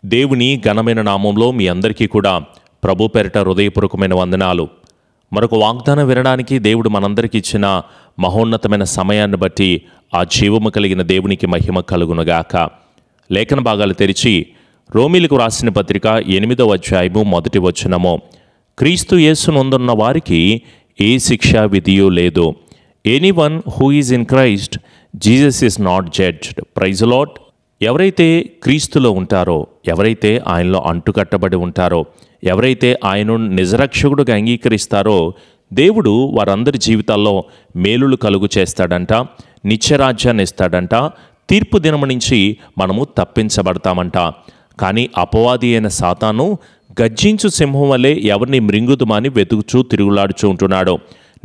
దేవుని ఘనమైన నామంలో మీ అందరికీ కూడా ప్రభు పేరిట హృదయపూర్వకమైన వందనాలు. మరొక వాగ్దానం వినడానికి దేవుడు మనందరికీ ఇచ్చిన మహోన్నతమైన సమయాన్ని బట్టి ఆ జీవము కలిగిన దేవునికి మహిమ కలుగునుగాక. లేఖన భాగాలు తెరిచి రోమీలకు రాసిన పత్రిక 8వ అధ్యాయము 1వ వచనము. క్రీస్తు యేసునందున్న వారికి ఏ శిక్షా విధియూ లేదు. Anyone who is in Christ Jesus is not judged. Praise Lord. ఎవరైతే క్రీస్తులో ఉంటారో, ఎవరైతే ఆయనలో అంటుకట్టబడి ఉంటారో, ఎవరైతే ఆయనను నిజరక్షకుడుగా అంగీకరిస్తారో దేవుడు వారందరి జీవితాల్లో మేలులు కలుగు చేస్తాడంట, నిత్యరాజ్యాన్ని ఇస్తాడంట, తీర్పు దినము నుంచి మనము తప్పించబడతామంట. కానీ అపవాది అయిన సాతాను గర్జించు సింహం వలె ఎవరిని మృంగుదుమని వెతుకుచూ తిరుగులాడుచూ ఉంటున్నాడు.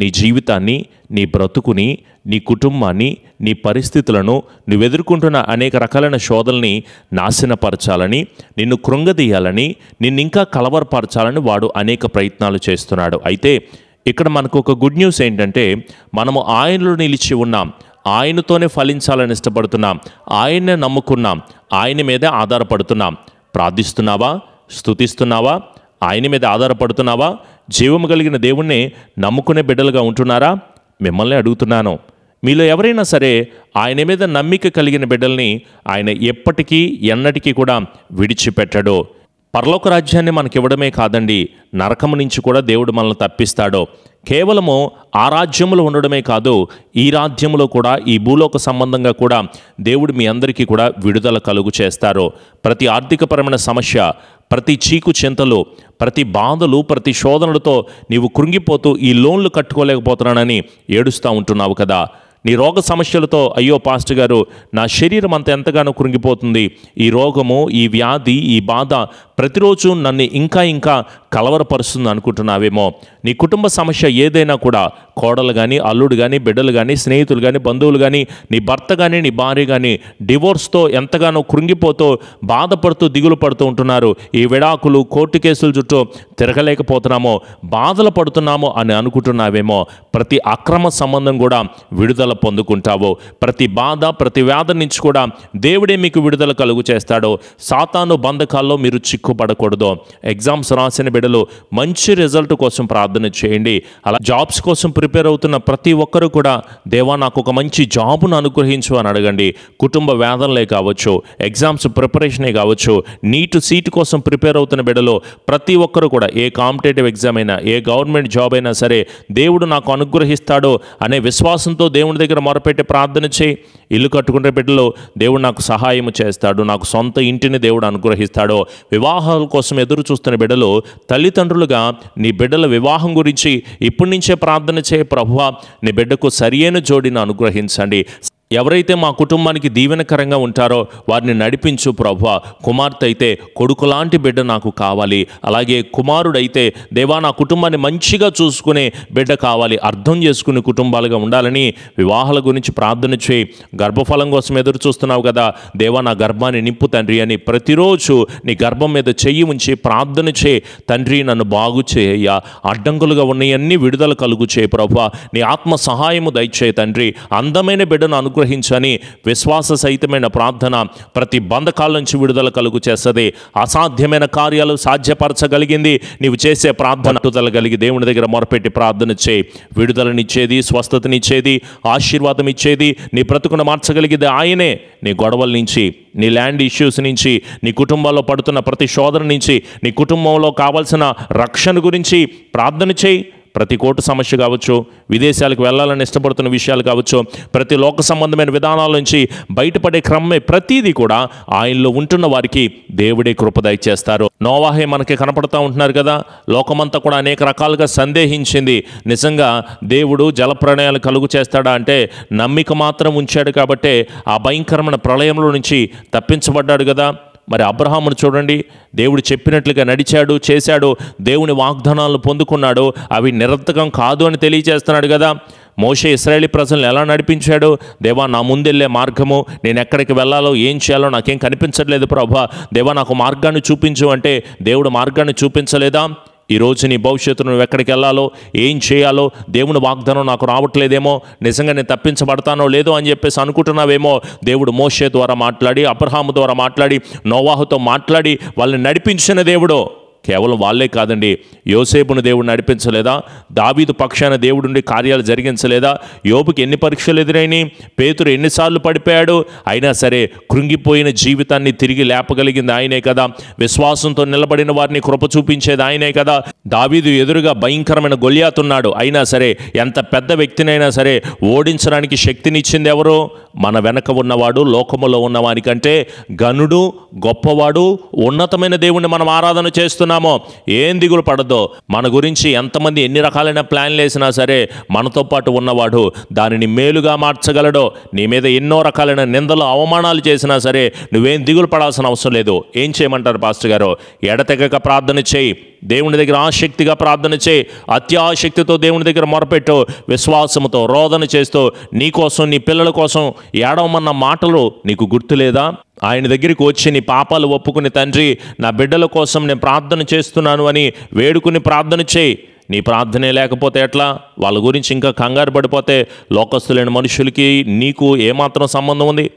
నీ జీవితాన్ని, నీ బ్రతుకుని, నీ కుటుంబాన్ని, నీ పరిస్థితులను, నువ్వు ఎదుర్కొంటున్న అనేక రకాలైన శోధనల్ని నాశనపరచాలని, నిన్ను కృంగదీయాలని, నిన్ను ఇంకా కలవరపరచాలని వాడు అనేక ప్రయత్నాలు చేస్తున్నాడు. అయితే ఇక్కడ మనకు ఒక గుడ్ న్యూస్ ఏంటంటే, మనము ఆయనలో నిలిచి ఉన్నాం, ఆయనతోనే ఫలించాలని ఇష్టపడుతున్నాం, ఆయన్నే నమ్ముకున్నాం, ఆయన మీదే ఆధారపడుతున్నాం. ప్రార్థిస్తున్నావా? స్తుతిస్తున్నావా? ఆయన మీద ఆధారపడుతున్నావా? జీవము కలిగిన దేవుణ్ణి నమ్ముకునే బిడ్డలుగా ఉంటున్నారా? మిమ్మల్ని అడుగుతున్నాను. మీలో ఎవరైనా సరే ఆయన మీద నమ్మిక కలిగిన బిడ్డల్ని ఆయన ఎప్పటికీ ఎన్నటికీ కూడా విడిచిపెట్టడు. పరలోక రాజ్యాన్ని మనకివ్వడమే కాదండి, నరకము నుంచి కూడా దేవుడు మనల్ని తప్పిస్తాడు. కేవలము ఆ రాజ్యములో ఉండడమే కాదు, ఈ రాజ్యములో కూడా, ఈ భూలోక సంబంధంగా కూడా దేవుడు మీ అందరికీ కూడా విడుదల కలుగు చేస్తారు. ప్రతి ఆర్థికపరమైన సమస్య, ప్రతి చీకు చింతలు, ప్రతి బాధలు, ప్రతి శోధనలతో నీవు కృంగిపోతూ ఈ లోన్లు కట్టుకోలేకపోతున్నానని ఏడుస్తూ ఉంటున్నావు కదా. నీ రోగ సమస్యలతో, అయ్యో పాస్టర్ గారు నా శరీరం అంత ఎంతగానో కృంగిపోతుంది, ఈ రోగము, ఈ వ్యాధి, ఈ బాధ ప్రతిరోజు నన్ను ఇంకా కలవరపరుస్తుంది అనుకుంటున్నావేమో. నీ కుటుంబ సమస్య ఏదైనా కూడా, కోడలు కానీ, అల్లుడు కానీ, బిడ్డలు కానీ, స్నేహితులు కానీ, బంధువులు కానీ, నీ భర్త కానీ, నీ భార్య కానీ డివోర్స్తో ఎంతగానో కృంగిపోతూ, బాధపడుతూ, దిగులు పడుతూ ఉంటున్నారు. ఈ విడాకులు, కోర్టు కేసుల చుట్టూ తిరగలేకపోతున్నామో, బాధలు పడుతున్నామో అని అనుకుంటున్నావేమో. ప్రతి అక్రమ సంబంధం కూడా విడుదల పొందుకుంటావో. ప్రతి బాధ, ప్రతి వ్యాధి నుంచి కూడా దేవుడే మీకు విడుదల కలుగు చేస్తాడో. సాతాను బంధకాల్లో మీరు చిక్కుపడకూడదు. ఎగ్జామ్స్ రాసిన బిడ్డలు మంచి రిజల్ట్ కోసం ప్రార్థన చేయండి. అలా జాబ్స్ కోసం ప్రిపేర్ అవుతున్న ప్రతి ఒక్కరూ కూడా, దేవా నాకు ఒక మంచి జాబును అనుగ్రహించు అని అడగండి. కుటుంబ వేదనలే కావచ్చు, ఎగ్జామ్స్ ప్రిపరేషనే కావచ్చు, నీట్ సీట్ కోసం ప్రిపేర్ అవుతున్న బిడ్డలు ప్రతి ఒక్కరు కూడా, ఏ కాంపిటేటివ్ ఎగ్జామ్ అయినా, ఏ గవర్నమెంట్ జాబ్ అయినా సరే దేవుడు నాకు అనుగ్రహిస్తాడు అనే విశ్వాసంతో దేవుని దగ్గర మొరపెట్టి ప్రార్థన చేయి. ఇల్లు కట్టుకునే బిడ్డలు, దేవుడు నాకు సహాయం చేస్తాడు, నాకు సొంత ఇంటిని దేవుడు అనుగ్రహిస్తాడు. వివాహాల కోసం ఎదురు చూస్తున్న బిడ్డలు, తల్లిదండ్రులుగా నీ బిడ్డల వివాహం గురించి ఇప్పటి నుంచే ప్రార్థన చేయి. ప్రభువా నీ బిడ్డకు సరియైన జోడిని అనుగ్రహించండి. ఎవరైతే మా కుటుంబానికి దీవెనకరంగా ఉంటారో వారిని నడిపించు ప్రభువా. కుమార్తె అయితే కొడుకు లాంటి బిడ్డ నాకు కావాలి, అలాగే కుమారుడైతే దేవా నా కుటుంబాన్ని మంచిగా చూసుకునే బిడ్డ కావాలి, అర్థం చేసుకునే కుటుంబాలుగా ఉండాలని వివాహాల గురించి ప్రార్థన చేయి. గర్భఫలం కోసం ఎదురు చూస్తున్నావు కదా, దేవా నా గర్భాన్ని నింపు తండ్రి అని ప్రతిరోజు నీ గర్భం మీద చెయ్యి ఉంచి ప్రార్థన చేయి. తండ్రి నన్ను బాగు చేయ్యా, అడ్డంకులుగా ఉన్నాయన్నీ విడుదల కలుగు చేయి ప్రభువా. నీ ఆత్మ సహాయము దయచేయి తండ్రి. అందమైన బిడ్డను అనుగ్రహించని విశ్వాస సహితమైన ప్రార్థన ప్రతి బంధకాల నుంచి విడుదల కలుగు చేస్తుంది. అసాధ్యమైన కార్యాలు సాధ్యపరచగలిగింది నీవు చేసే ప్రార్థన. కలిగి దేవుని దగ్గర మొరపెట్టి ప్రార్థన చేయి. విడుదలనిచ్చేది, స్వస్థతనిచ్చేది, ఆశీర్వాదం ఇచ్చేది, నీ బ్రతుకును మార్చగలిగేది ఆయనే. నీ గొడవల నుంచి, నీ ల్యాండ్ ఇష్యూస్ నుంచి, నీ కుటుంబంలో పడుతున్న ప్రతి శోధన నుంచి, నీ కుటుంబంలో కావాల్సిన రక్షణ గురించి ప్రార్థన చేయి. ప్రతి కోర్టు సమస్య కావచ్చు, విదేశాలకు వెళ్ళాలని ఇష్టపడుతున్న విషయాలు కావచ్చు, ప్రతి లోక సంబంధమైన విధానాల నుంచి బయటపడే క్రమమే ప్రతీది కూడా ఆయనలో ఉంటున్న వారికి దేవుడే కృప దయచేస్తారు. నోవాహే మనకి కనపడుతూ ఉంటున్నారు కదా. లోకమంతా కూడా అనేక రకాలుగా సందేహించింది, నిజంగా దేవుడు జలప్రళయాలు కలుగు చేస్తాడా అంటే నమ్మిక మాత్రం ఉంచాడు కాబట్టే ఆ భయంకరమైన ప్రళయంలో నుంచి తప్పించబడ్డాడు కదా. మరి అబ్రహామును చూడండి, దేవుడు చెప్పినట్లుగా నడిచాడు, చేశాడు, దేవుని వాగ్దానాలను పొందుకున్నాడు, అవి నిరర్థకం కాదు అని తెలియజేస్తున్నాడు కదా. మోషే ఇశ్రాయేలీ ప్రజలను ఎలా నడిపించాడు? దేవా నా ముందెళ్ళే మార్గము, నేను ఎక్కడికి వెళ్ళాలో ఏం చేయాలో నాకేం కనిపించట్లేదు ప్రభువా, దేవా నాకు మార్గాన్ని చూపించు అంటే దేవుడు మార్గాన్ని చూపించలేదా? ఈరోజు నీ భవిష్యత్తును నువ్వు ఎక్కడికి వెళ్ళాలో, ఏం చేయాలో, దేవుని వాగ్దానం నాకు రావట్లేదేమో, నిజంగా నేను తప్పించబడతానో లేదో అని చెప్పేసి అనుకుంటున్నావేమో. దేవుడు మోషే ద్వారా మాట్లాడి, అబ్రహాము ద్వారా మాట్లాడి, నోవాహుతో మాట్లాడి వాళ్ళని నడిపించిన దేవుడు. కేవలం వాళ్ళే కాదండి, యోసేపును దేవుడు నడిపించలేదా? దావీదు పక్షాన దేవుడుండి కార్యాలు జరిగించలేదా? యోబుకి ఎన్ని పరీక్షలు ఎదురైనాయి? పేతురు ఎన్నిసార్లు పడిపోయాడు? అయినా సరే కృంగిపోయిన జీవితాన్ని తిరిగి లేపగలిగింది ఆయనే కదా. విశ్వాసంతో నిలబడిన వారిని కృప చూపించేది ఆయనే కదా. దావీదు ఎదురుగా భయంకరమైన గొల్యాతున్నాడు, అయినా సరే ఎంత పెద్ద వ్యక్తినైనా సరే ఓడించడానికి శక్తినిచ్చింది ఎవరు? మన వెనక ఉన్నవాడు, లోకములో ఉన్నవానికంటే గనుడు, గొప్పవాడు, ఉన్నతమైన దేవుణ్ణి మనం ఆరాధన చేస్తున్నాము. ఏం దిగులు పడద్దో. మన గురించి ఎంతమంది ఎన్ని రకాలైన ప్లాన్లు వేసినా సరే మనతో పాటు ఉన్నవాడు దానిని మేలుగా మార్చగలడో. నీ మీద ఎన్నో రకాలైన నిందలు, అవమానాలు చేసినా సరే నువ్వేం దిగులు పడాల్సిన అవసరం లేదు. ఏం చేయమంటారు పాస్టర్ గారు? ఎడతెగక ప్రార్థన చేయి, దేవుని దగ్గర ఆసక్తిగా ప్రార్థన చేయి, అత్యాసక్తితో దేవుని దగ్గర మొరపెట్టు, విశ్వాసంతో రోదన చేస్తూ నీ కోసం, నీ పిల్లల కోసం ఏడవమన్న మాటలు నీకు గుర్తులేదా? ఆయన దగ్గరికి వచ్చి నీ పాపాలు ఒప్పుకుని, తండ్రి నా బిడ్డల కోసం నేను ప్రార్థన చేస్తున్నాను అని వేడుకుని ప్రార్థన చేయి. నీ ప్రార్థనే లేకపోతే ఎట్లా? వాళ్ళ గురించి ఇంకా కంగారు పడిపోతే లోకస్తులైన మనుషులకి నీకు ఏమాత్రం సంబంధం ఉంది?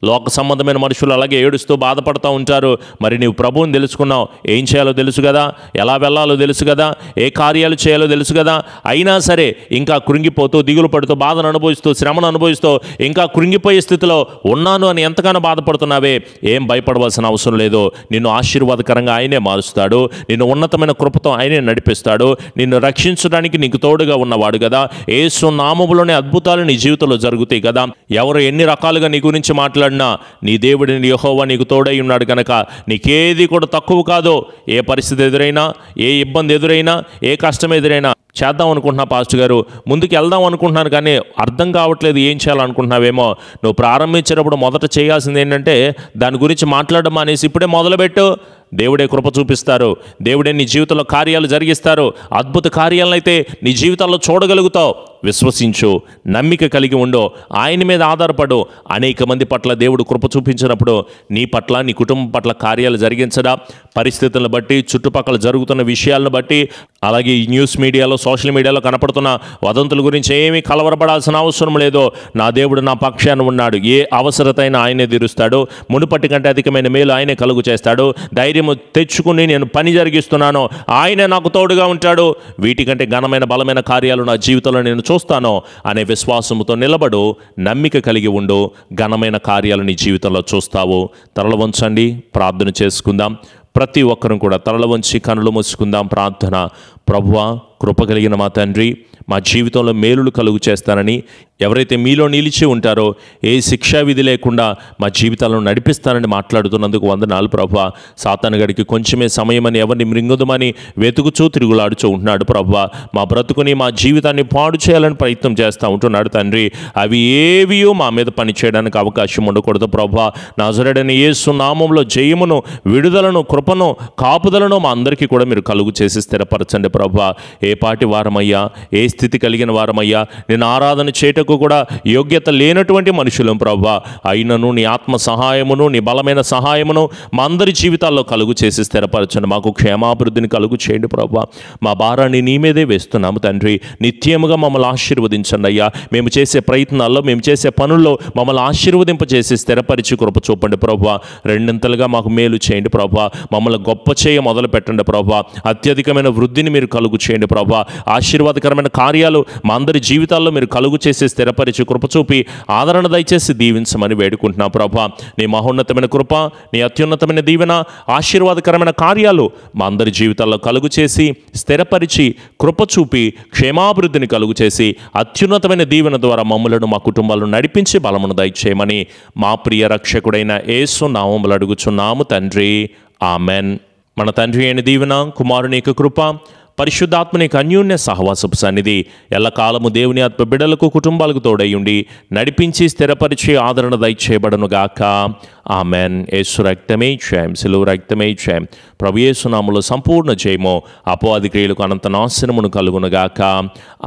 లోక సంబంధమైన మనుషులు అలాగే ఏడుస్తూ బాధపడుతూ ఉంటారు. మరి నీవు ప్రభువుని తెలుసుకున్నావు, ఏం చేయాలో తెలుసు కదా, ఎలా వెళ్ళాలో తెలుసు కదా, ఏ కార్యాలు చేయాలో తెలుసు కదా. అయినా సరే ఇంకా కృంగిపోతూ, దిగులు పడుతూ, బాధను అనుభవిస్తూ, శ్రమను అనుభవిస్తూ, ఇంకా కృంగిపోయే స్థితిలో ఉన్నాను అని ఎంతగానో బాధపడుతున్నావే. ఏం భయపడవలసిన అవసరం లేదు. నిన్ను ఆశీర్వాదకరంగా ఆయనే మారుస్తాడు. నిన్ను ఉన్నతమైన కృపతో ఆయనే నడిపిస్తాడు. నిన్ను రక్షించడానికి నీకు తోడుగా ఉన్నవాడు కదా. యేసు నామములోనే అద్భుతాలు నీ జీవితంలో జరుగుతాయి కదా. ఎవరు ఎన్ని రకాలుగా నీ గురించి మాట్లాడినా నీ దేవుడిని యెహోవా నీకు తోడై ఉన్నాడు కనుక నీకేది కూడా తక్కువ కాదు. ఏ పరిస్థితి ఎదురైనా, ఏ ఇబ్బంది ఎదురైనా, ఏ కష్టం ఎదురైనా చేద్దాం అనుకుంటున్నా పాస్టర్ గారు, ముందుకు వెళ్దాం అనుకుంటున్నాను కానీ అర్థం కావట్లేదు, ఏం చేయాలనుకుంటున్నావేమో. నువ్వు ప్రారంభించేటప్పుడు మొదట చేయాల్సింది ఏంటంటే దాని గురించి మాట్లాడడం అనేసి ఇప్పుడే మొదలుపెట్టు. దేవుడే కృప చూపిస్తారు. దేవుడే నీ జీవితంలో కార్యాలు జరిగిస్తారు. అద్భుత కార్యాలను అయితే నీ జీవితాల్లో చూడగలుగుతావు. విశ్వసించు, నమ్మిక కలిగి ఉండు, ఆయన మీద ఆధారపడు. అనేక మంది పట్ల దేవుడు కృప చూపించినప్పుడు నీ పట్ల, నీ కుటుంబం పట్ల కార్యాలు జరిగించడా, పరిస్థితులను బట్టి, చుట్టుపక్కల జరుగుతున్న విషయాలను బట్టి, అలాగే ఈ న్యూస్ మీడియాలో, సోషల్ మీడియాలో కనపడుతున్న వదంతుల గురించి ఏమీ కలవరపడాల్సిన అవసరం లేదు. నా దేవుడు నా పక్షాన ఉన్నాడు. ఏ అవసరత అయినా ఆయనే తీరుస్తాడు. మునుపటి కంటే అధికమైన మేలు ఆయనే కలుగు చేస్తాడు. ధైర్యం తెచ్చుకుని నేను పని జరిగిస్తున్నాను, ఆయనే నాకు తోడుగా ఉంటాడు. వీటికంటే ఘనమైన, బలమైన కార్యాలు నా జీవితంలో నేను చూస్తాను అనే విశ్వాసముతో నిలబడు, నమ్మిక కలిగి ఉండు. ఘనమైన కార్యాలు నీ జీవితంలో చూస్తావు. తలలు వంచండి, ప్రార్థన చేసుకుందాం. ప్రతి ఒక్కరూ కూడా తలలు వంచి కనులు మూసుకుందాం. ప్రార్థన. ప్రభువా, కృప కలిగిన మా తండ్రి, మా జీవితంలో మేలులు కలుగు చేస్తానని ఎవరైతే మీలో నిలిచి ఉంటారో ఏ శిక్షా విధి లేకుండా మా జీవితాలను నడిపిస్తానని మాట్లాడుతున్నందుకు వందనాలు ప్రభువా. సాతానుగాడికి కొంచెమే సమయమని ఎవరిని మృంగుదమని వెతుకుచూ తిరుగులాడుచూ ఉంటున్నాడు ప్రభువా. మా బ్రతుకుని, మా జీవితాన్ని పాడు చేయాలని ప్రయత్నం చేస్తూ ఉంటున్నాడు తండ్రి. అవి ఏవియో మా మీద పని చేయడానికి అవకాశం ఉండకూడదు ప్రభువా. నాజరేయుడైన యేసు నామములో జయమును, విడుదలను, కృపను, కాపుదలను మా అందరికీ కూడా మీరు కలుగు చేసి స్థిరపరచండి ప్రభువా. ఏ పాటి వారమయ్యా, ఏ స్థితి కలిగిన వారమయ్యా, నేను ఆరాధన చేయటకు కూడా యోగ్యత లేనటువంటి మనుషులం ప్రభువా. అయినను నీ ఆత్మ సహాయమును, నీ బలమైన సహాయమును మా అందరి జీవితాల్లో కలుగు చేసి స్థిరపరచండి. మాకు క్షేమాభివృద్ధిని కలుగు చేయండి ప్రభువా. మా భారాన్ని నీ మీదే వేస్తున్నాము తండ్రి. నిత్యముగా మమ్మల్ని ఆశీర్వదించండి అయ్యా. మేము చేసే ప్రయత్నాల్లో, మేము చేసే పనుల్లో మమ్మల్ని ఆశీర్వదింపచేసి స్థిరపరిచి కృప చూపండి ప్రభువా. రెండింతలుగా మాకు మేలు చేయండి ప్రభువా. మమ్మల్ని గొప్ప చేయ మొదలు పెట్టండి ప్రభువా. అత్యధికమైన వృద్ధిని మీరు కలుగు చేయండి ప్రభువా. ఆశీర్వాదకరమైన కార్యాలు మా అందరి జీవితాల్లో మీరు కలుగు చేసి స్థిరపరిచి కృప చూపి ఆదరణ దయచేసి దీవించమని వేడుకుంటున్నాం ప్రభువా. నీ మహోన్నతమైన కృప, నీ అత్యున్నతమైన దీవెన, ఆశీర్వాదకరమైన కార్యాలు మా అందరి జీవితాల్లో కలుగు చేసి స్థిరపరిచి కృప చూపి క్షేమాభివృద్ధిని కలుగు చేసి అత్యున్నతమైన దీవెన ద్వారా మమ్మలను, మా కుటుంబాలను నడిపించి బలమును దయచేయమని మా ప్రియ రక్షకుడైన యేసు నామములో అడుగుచున్నాము తండ్రి. ఆమెన్. మన తండ్రి అయిన దీవెన, కుమారుని యొక్క కృప, పరిశుద్ధాత్మని యొక్క అన్యోన్య సహవాసపు సన్నిధి ఎల్లకాలము దేవుని ఆత్మ బిడ్డలకు కుటుంబాలకు తోడయుండి నడిపించి స్థిరపరిచి ఆదరణ దయచేయబడునుగాక. ఆమెన్. యేసు రక్తమే జయం, సిలువ రక్తమే జయం. ప్రభు యేసు నామములో సంపూర్ణ జయము, అపవాది క్రియలకు అనంత నాశనమును కలుగునుగాక.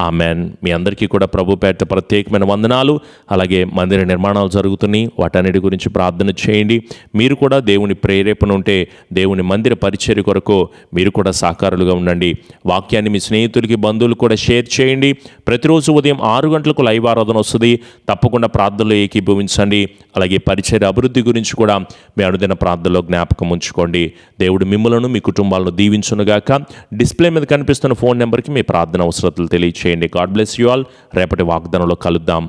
ఆమెన్. మీ అందరికీ కూడా ప్రభు పేరిట ప్రత్యేకమైన వందనాలు. అలాగే మందిర నిర్మాణాలు జరుగుతున్నాయి, వాటన్నిటి గురించి ప్రార్థన చేయండి. మీరు కూడా దేవుని ప్రేరేపణ ఉంటే దేవుని మందిర పరిచర్య కొరకు మీరు కూడా సహకారులుగా ఉండండి. వాక్యాన్ని మీ స్నేహితులకి, బంధువులు కూడా షేర్ చేయండి. ప్రతిరోజు ఉదయం 6 గంటలకు లైవ్ ఆరాధన వస్తుంది. తప్పకుండా ప్రార్థనలో ఏకీభవించండి. అలాగే పరిచర్య అభివృద్ధి గురించి కూడా మీ అనుదిన ప్రార్థనలో జ్ఞాపకం ఉంచుకోండి. దేవుడు మిమ్మలను, మీ కుటుంబాలను దీవించునుగాక. డిస్ప్లే మీద కనిపిస్తున్న ఫోన్ నెంబర్కి మీ ప్రార్థన అవసరతలు తెలియచేయండి. God bless you all. రేపటి వాగ్దానంలో కలుద్దాం.